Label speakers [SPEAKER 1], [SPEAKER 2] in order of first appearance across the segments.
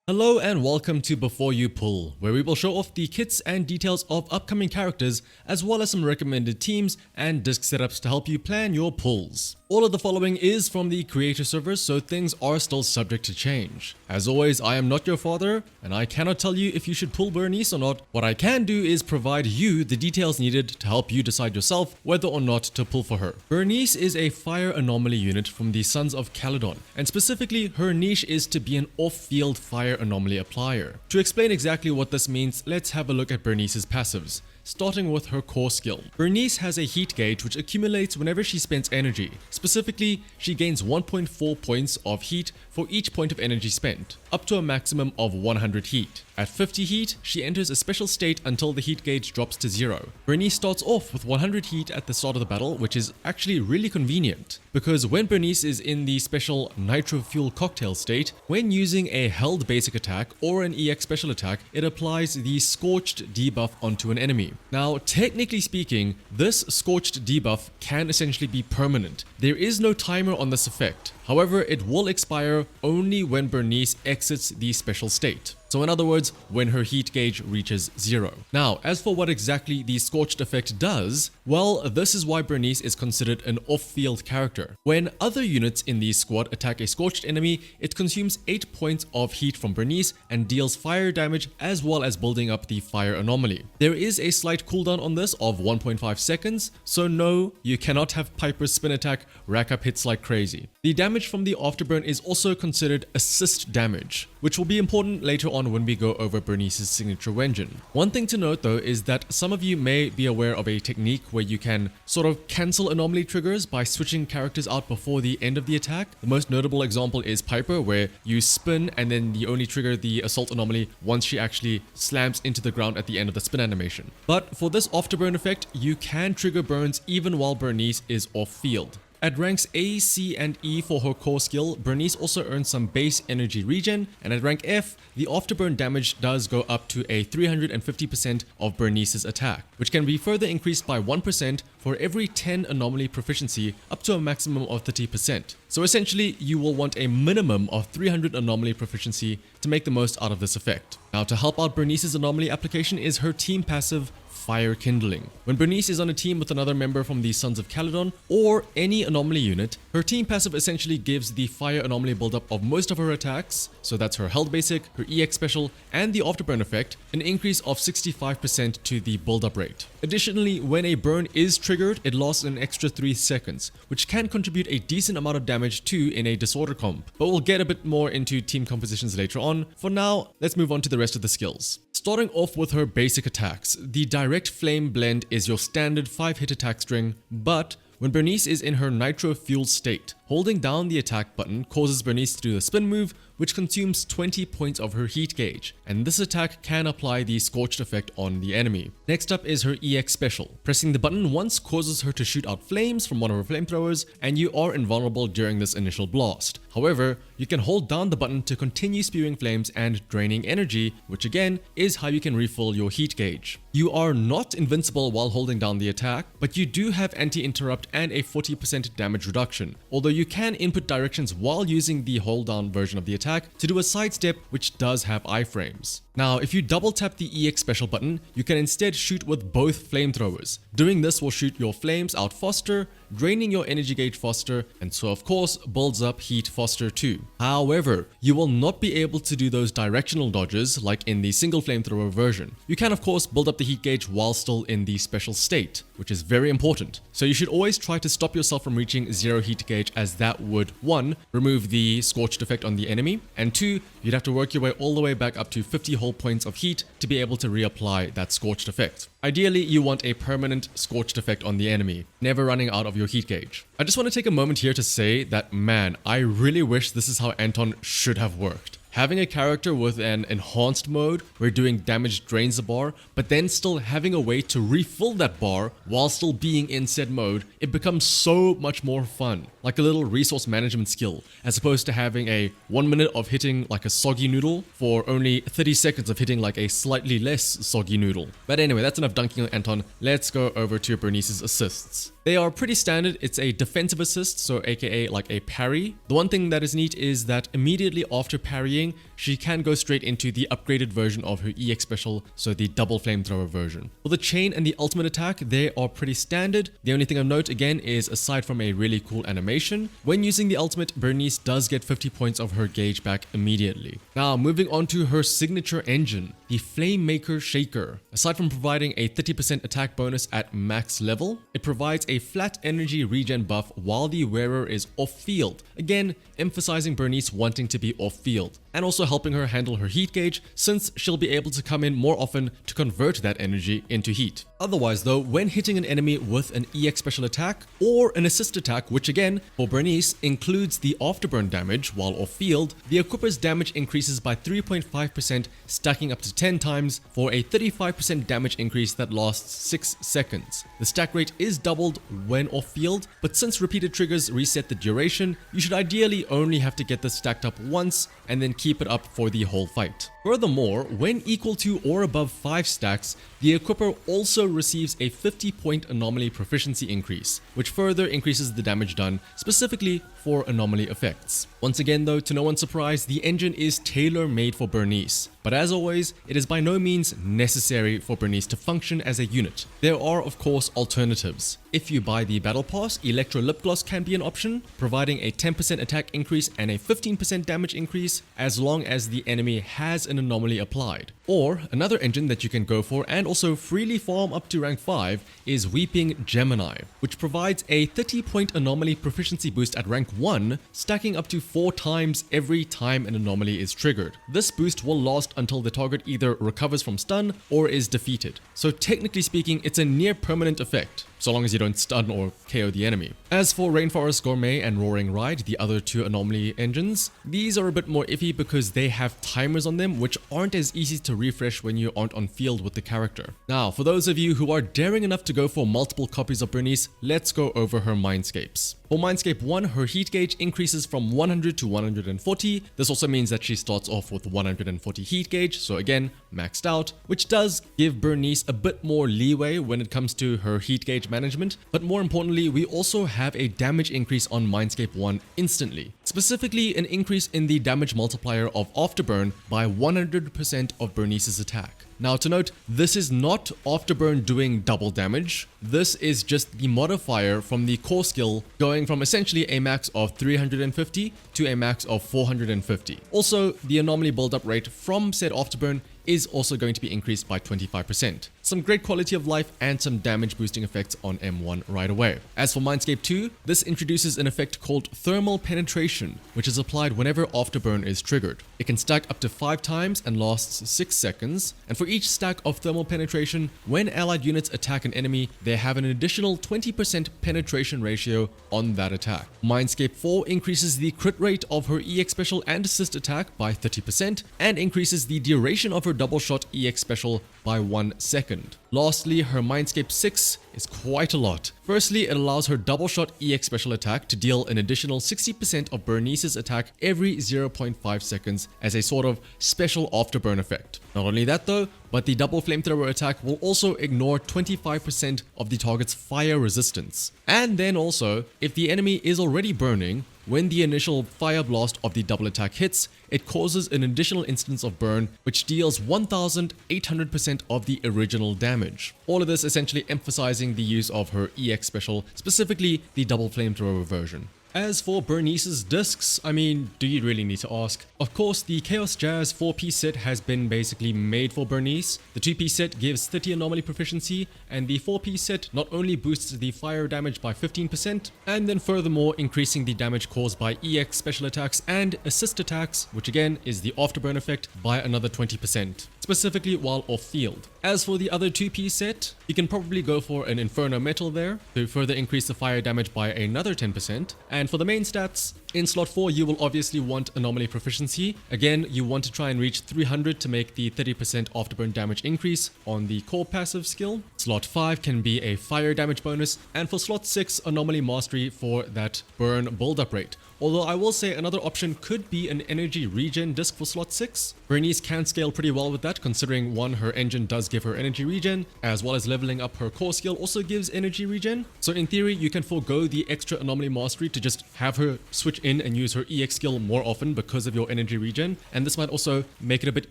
[SPEAKER 1] Hello and welcome to Before You Pull, where we will show off the kits and details of upcoming characters, as well as some recommended teams and disc setups to help you plan your pulls. All of the following is from the creator servers, so things are still subject to change. As always, I am not your father, and I cannot tell you if you should pull Burnice or not. What I can do is provide you the details needed to help you decide yourself whether or not to pull for her. Burnice is a fire anomaly unit from the Sons of Caledon, and specifically her niche is to be an off-field fire anomaly applier. To explain exactly what this means, let's have a look at Burnice's passives. Starting with her core skill. Burnice has a heat gauge which accumulates whenever she spends energy. Specifically, she gains 1.4 points of heat for each point of energy spent, up to a maximum of 100 heat. At 50 heat, she enters a special state until the heat gauge drops to 0. Burnice starts off with 100 heat at the start of the battle, which is actually really convenient, because when Burnice is in the special nitro fuel cocktail state, when using a held basic attack or an EX special attack, it applies the scorched debuff onto an enemy. Now, technically speaking, this scorched debuff can essentially be permanent. There is no timer on this effect. However, it will expire only when Burnice exits the special state. So in other words, when her heat gauge reaches 0. Now, as for what exactly the scorched effect does, well, this is why Burnice is considered an off-field character. When other units in the squad attack a scorched enemy, it consumes 8 points of heat from Burnice and deals fire damage as well as building up the fire anomaly. There is a slight cooldown on this of 1.5 seconds, so no, you cannot have Piper's spin attack rack up hits like crazy. The damage from the afterburn is also considered assist damage, which will be important later on when we go over Burnice's signature engine. One thing to note though is that some of you may be aware of a technique where you can sort of cancel anomaly triggers by switching characters out before the end of the attack. The most notable example is Piper, where you spin and then you only trigger the assault anomaly once she actually slams into the ground at the end of the spin animation. But for this afterburn effect, you can trigger burns even while Burnice is off field. At ranks A, C, and E for her core skill, Burnice also earns some base energy regen, and at rank F, the afterburn damage does go up to a 350% of Burnice's attack, which can be further increased by 1% for every 10 anomaly proficiency up to a maximum of 30%. So essentially, you will want a minimum of 300 anomaly proficiency to make the most out of this effect. Now, to help out Burnice's anomaly application is her team passive, Fire Kindling. When Burnice is on a team with another member from the Sons of Caledon or any anomaly unit, her team passive essentially gives the fire anomaly buildup of most of her attacks, so that's her held basic, her EX special, and the afterburn effect, an increase of 65% to the buildup rate. Additionally, when a burn is triggered, it lasts an extra 3 seconds, which can contribute a decent amount of damage too in a disorder comp, but we'll get a bit more into team compositions later on. For now, let's move on to the rest of the skills. Starting off with her basic attacks, the direct flame blend is your standard 5-hit attack string, but when Burnice is in her nitro fuel state, holding down the attack button causes Burnice to do a spin move, which consumes 20 points of her heat gauge, and this attack can apply the scorched effect on the enemy. Next up is her EX special. Pressing the button once causes her to shoot out flames from one of her flamethrowers, and you are invulnerable during this initial blast. However, you can hold down the button to continue spewing flames and draining energy, which again is how you can refill your heat gauge. You are not invincible while holding down the attack, but you do have anti-interrupt and a 40% damage reduction, although you can input directions while using the hold down version of the attack to do a sidestep which does have iframes. Now, if you double tap the EX special button, you can instead shoot with both flamethrowers. Doing this will shoot your flames out faster, draining your energy gauge faster, and so of course builds up heat faster too. However, you will not be able to do those directional dodges like in the single flamethrower version. You can of course build up the heat gauge while still in the special state, which is very important. So you should always try to stop yourself from reaching 0 heat gauge, as that would 1. Remove the scorched effect on the enemy, and 2. You'd have to work your way all the way back up to 50 whole points of heat to be able to reapply that scorched effect. Ideally, you want a permanent scorched effect on the enemy, never running out of your heat gauge. I just want to take a moment here to say that, man, I really wish this is how Anton should have worked. Having a character with an enhanced mode where doing damage drains the bar, but then still having a way to refill that bar while still being in said mode, it becomes so much more fun. Like a little resource management skill, as opposed to having a 1 minute of hitting like a soggy noodle for only 30 seconds of hitting like a slightly less soggy noodle. But anyway, that's enough dunking on Anton. Let's go over to Burnice's assists. They are pretty standard. It's a defensive assist, so aka like a parry. The one thing that is neat is that immediately after parrying, speaking, she can go straight into the upgraded version of her EX special, so the double flamethrower version. For the chain and the ultimate attack, they are pretty standard. The only thing of note again is, aside from a really cool animation, when using the ultimate, Burnice does get 50 points of her gauge back immediately. Now moving on to her signature engine, the Flamemaker Shaker. Aside from providing a 30% attack bonus at max level, it provides a flat energy regen buff while the wearer is off field, again emphasizing Burnice wanting to be off field, and also helping her handle her heat gauge since she'll be able to come in more often to convert that energy into heat. Otherwise though, when hitting an enemy with an EX special attack or an assist attack, which again for Burnice includes the afterburn damage while off field, the equipper's damage increases by 3.5%, stacking up to 10 times for a 35% damage increase that lasts 6 seconds. The stack rate is doubled when off field, but since repeated triggers reset the duration, you should ideally only have to get this stacked up once and then keep it up for the whole fight. Furthermore, when equal to or above 5 stacks, the equipper also receives a 50-point anomaly proficiency increase, which further increases the damage done specifically for anomaly effects. Once again though, to no one's surprise, the engine is tailor-made for Burnice, but as always, it is by no means necessary for Burnice to function as a unit. There are of course alternatives. If you buy the Battle Pass, Electro Lip Gloss can be an option, providing a 10% attack increase and a 15% damage increase as long as the enemy has an anomaly applied. Or another engine that you can go for and also freely farm up to rank 5 is Weeping Gemini, which provides a 30-point anomaly proficiency boost at rank 1, stacking up to 4 times every time an anomaly is triggered. This boost will last until the target either recovers from stun or is defeated. So technically speaking, it's a near permanent effect, so long as you don't stun or KO the enemy. As for Rainforest Gourmet and Roaring Ride, the other two anomaly engines, these are a bit more iffy because they have timers on them which aren't as easy to refresh when you aren't on field with the character. Now, for those of you who are daring enough to go for multiple copies of Burnice, let's go over her Mindscapes. For Mindscape 1, her heat gauge increases from 100 to 140. This also means that she starts off with 140 heat gauge, so again, maxed out, which does give Burnice a bit more leeway when it comes to her heat gauge management. But more importantly, we also have a damage increase on Mindscape 1 instantly. Specifically, an increase in the damage multiplier of Afterburn by 100% of Burnice's attack. Now to note, this is not Afterburn doing double damage. This is just the modifier from the core skill going from essentially a max of 350 to a max of 450. Also, the anomaly build-up rate from said Afterburn is also going to be increased by 25%. Some great quality of life and some damage boosting effects on M1 right away. As for Mindscape 2, this introduces an effect called Thermal Penetration, which is applied whenever Afterburn is triggered. It can stack up to 5 times and lasts 6 seconds, and for each stack of Thermal Penetration, when allied units attack an enemy, they have an additional 20% penetration ratio on that attack. Mindscape 4 increases the crit rate of her EX special and assist attack by 30% and increases the duration of her double shot EX special by 1 second. Lastly, her Mindscape 6 is quite a lot. Firstly, it allows her double shot EX special attack to deal an additional 60% of Burnice's attack every 0.5 seconds as a sort of special afterburn effect. Not only that though, but the double flamethrower attack will also ignore 25% of the target's fire resistance. And then also, if the enemy is already burning, when the initial fire blast of the double attack hits, it causes an additional instance of burn, which deals 1800% of the original damage. All of this essentially emphasizing the use of her EX special, specifically the double flamethrower version. As for Burnice's discs, I mean, do you really need to ask? Of course, the Chaos Jazz 4-piece set has been basically made for Burnice. The 2-piece set gives 30 anomaly proficiency, and the 4-piece set not only boosts the fire damage by 15%, and then furthermore increasing the damage caused by EX special attacks and assist attacks, which again is the afterburn effect, by another 20%. Specifically while off field. As for the other 2-piece set, you can probably go for an Inferno Metal there to further increase the fire damage by another 10%. And for the main stats, in slot 4 you will obviously want Anomaly Proficiency. Again, you want to try and reach 300 to make the 30% afterburn damage increase on the core passive skill. Slot 5 can be a fire damage bonus, and for slot 6, Anomaly Mastery for that burn build-up rate. although I will say another option could be an energy regen disc for slot 6. Burnice can scale pretty well with that, considering one, her engine does give her energy regen, as well as leveling up her core skill also gives energy regen. So in theory, you can forego the extra anomaly mastery to just have her switch in and use her EX skill more often because of your energy regen, and this might also make it a bit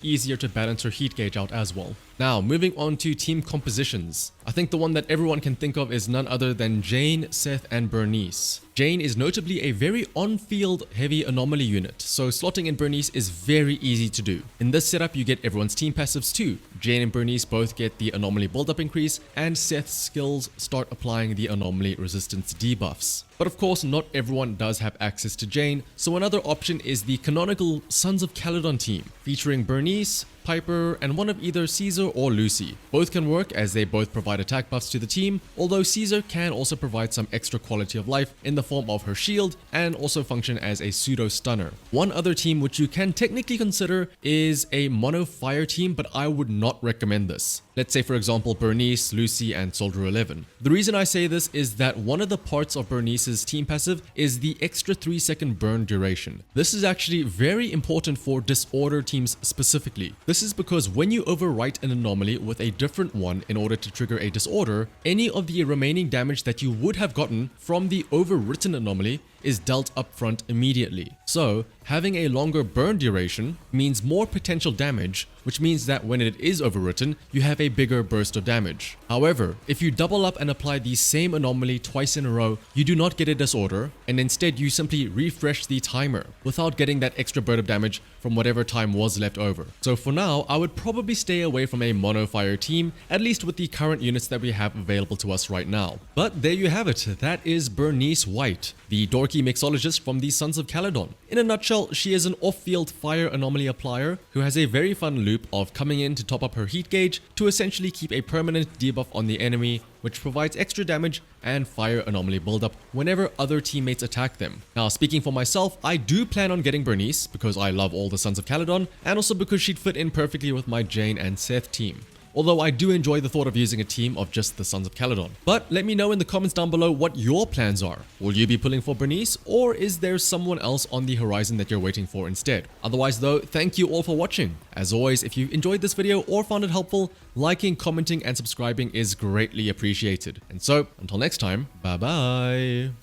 [SPEAKER 1] easier to balance her heat gauge out as well. Now, moving on to team compositions. I think the one that everyone can think of is none other than Jane, Seth, and Burnice. Jane is notably a very on-field heavy anomaly unit, so slotting in Burnice is very easy to do. In this setup, you get everyone's team passives too. Jane and Burnice both get the anomaly build-up increase, and Seth's skills start applying the anomaly resistance debuffs. But of course, not everyone does have access to Jane, so another option is the canonical Sons of Caledon team, featuring Burnice, Piper, and one of either Caesar or Lucy. Both can work as they both provide attack buffs to the team, although Caesar can also provide some extra quality of life in the form of her shield and also function as a pseudo stunner. One other team which you can technically consider is a mono fire team, but I would not recommend this. Let's say for example Burnice, Lucy, and Soldier 11. The reason I say this is that one of the parts of Burnice's team passive is the extra 3-second burn duration. This is actually very important for disorder teams specifically. This is because when you overwrite an anomaly with a different one in order to trigger a disorder, any of the remaining damage that you would have gotten from the overwritten anomaly is dealt upfront immediately. So, having a longer burn duration means more potential damage, which means that when it is overwritten, you have a bigger burst of damage. However, if you double up and apply the same anomaly twice in a row, you do not get a disorder, and instead you simply refresh the timer without getting that extra burst of damage from whatever time was left over. So for now, I would probably stay away from a mono fire team, at least with the current units that we have available to us right now. But there you have it, that is Burnice White, the dorky mixologist from the Sons of Caledon. In a nutshell, she is an off-field fire anomaly applier who has a very fun loop of coming in to top up her heat gauge to essentially keep a permanent debuff on the enemy, which provides extra damage and fire anomaly buildup whenever other teammates attack them. Now, speaking for myself, I do plan on getting Burnice because I love all the Sons of Caledon, and also because she'd fit in perfectly with my Jane and Seth team. Although I do enjoy the thought of using a team of just the Sons of Caledon. But let me know in the comments down below what your plans are. Will you be pulling for Burnice, or is there someone else on the horizon that you're waiting for instead? Otherwise though, thank you all for watching. As always, if you enjoyed this video or found it helpful, liking, commenting, and subscribing is greatly appreciated. And so, until next time, bye bye.